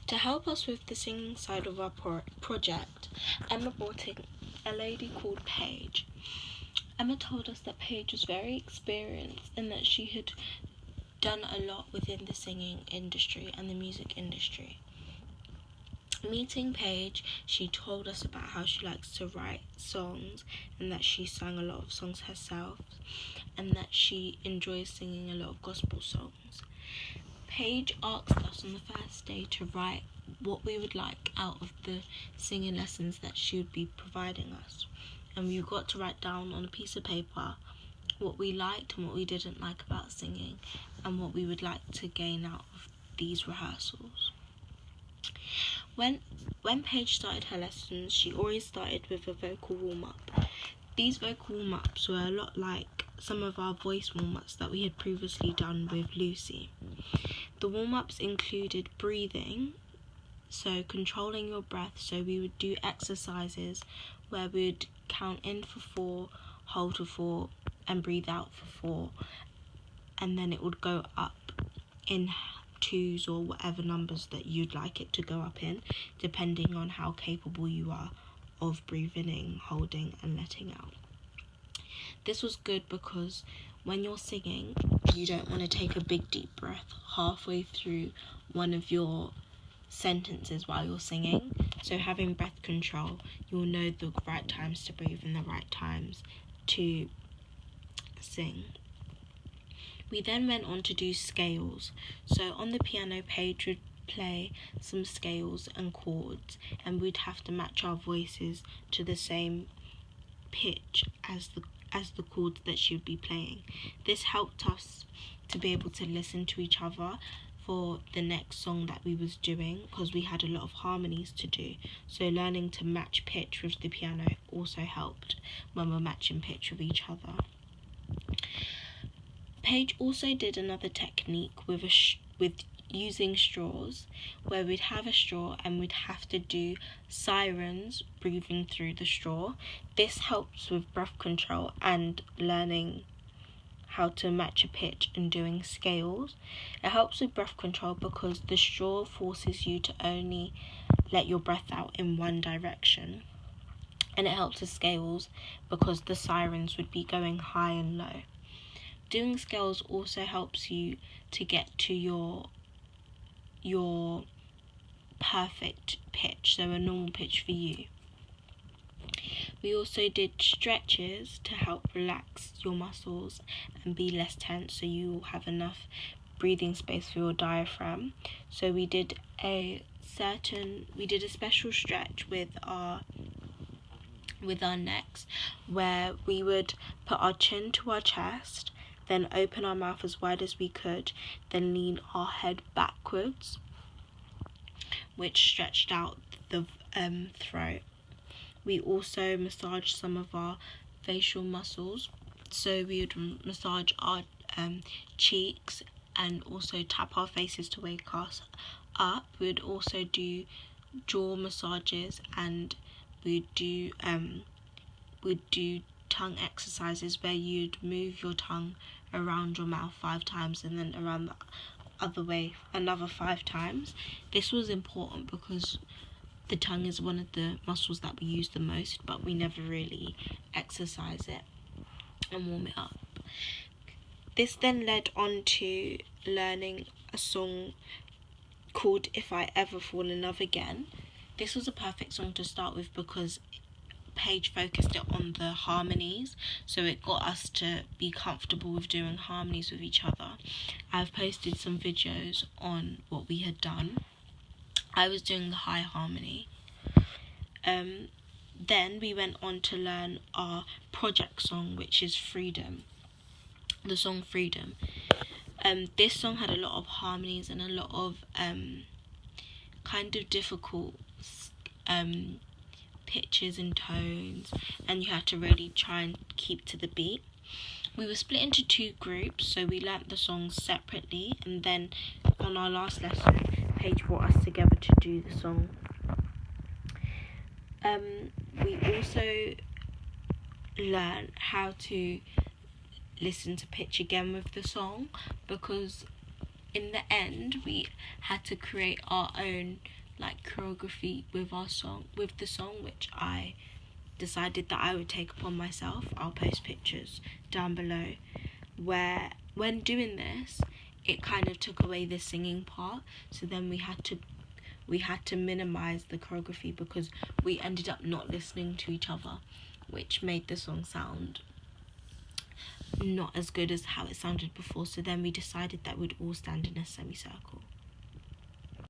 To help us with the singing side of our project, Emma brought in a lady called Paige. Emma told us that Paige was very experienced and that she had done a lot within the singing industry and the music industry. Meeting Paige, she told us about how she likes to write songs and that she sang a lot of songs herself and that she enjoys singing a lot of gospel songs. Paige asked us on the first day to write what we would like out of the singing lessons that she would be providing us. And we got to write down on a piece of paper what we liked and what we didn't like about singing and what we would like to gain out of these rehearsals. When Paige started her lessons, she always started with a vocal warm-up. These vocal warm-ups were a lot like some of our voice warm-ups that we had previously done with Lucy. The warm-ups included breathing, so controlling your breath. So we would do exercises where we would count in for 4, hold for 4, and breathe out for 4. And then it would go up in 2s or whatever numbers that you'd like it to go up in, depending on how capable you are of breathing in, holding and letting out. This was good because when you're singing, you don't want to take a big deep breath halfway through one of your sentences while you're singing. So having breath control, you'll know the right times to breathe and the right times to sing. We then went on to do scales. So on the piano, Paige would play some scales and chords, and we'd have to match our voices to the same pitch as the chords that she would be playing. This helped us to be able to listen to each other for the next song that we was doing, because we had a lot of harmonies to do. So learning to match pitch with the piano also helped when we're matching pitch with each other. Paige also did another technique with using straws, where we'd have a straw and we'd have to do sirens breathing through the straw. This helps with breath control and learning how to match a pitch and doing scales. It helps with breath control because the straw forces you to only let your breath out in one direction. And it helps with scales because the sirens would be going high and low. Doing scales also helps you to get to your perfect pitch, so a normal pitch for you. We also did stretches to help relax your muscles and be less tense, so you will have enough breathing space for your diaphragm. So we did a special stretch with our necks, where we would put our chin to our chest, then open our mouth as wide as we could, then lean our head backwards, which stretched out the throat. We also massaged some of our facial muscles, so we would massage our cheeks and also tap our faces to wake us up. We would also do jaw massages, and we'd do tongue exercises where you'd move your tongue around your mouth 5 times and then around the other way another 5 times. This was important because the tongue is one of the muscles that we use the most, but we never really exercise it and warm it up. This then led on to learning a song called If I Ever Fall in Love Again. This was a perfect song to start with because Paige focused it on the harmonies, so it got us to be comfortable with doing harmonies with each other. I've posted some videos on what we had done. I was doing the high harmony. Then we went on to learn our project song, which is Freedom. The song Freedom. This song had a lot of harmonies and a lot of kind of difficult pitches and tones, and you had to really try and keep to the beat. We were split into 2 groups, so we learnt the songs separately, and then on our last lesson, Paige brought us together to do the song. We also learnt how to listen to pitch again with the song, because in the end we had to create our own like choreography with the song, which I decided that I would take upon myself. I'll post pictures down below, where when doing this, it kind of took away the singing part, so then we had to minimize the choreography because we ended up not listening to each other, which made the song sound not as good as how it sounded before. So then we decided that we'd all stand in a semicircle.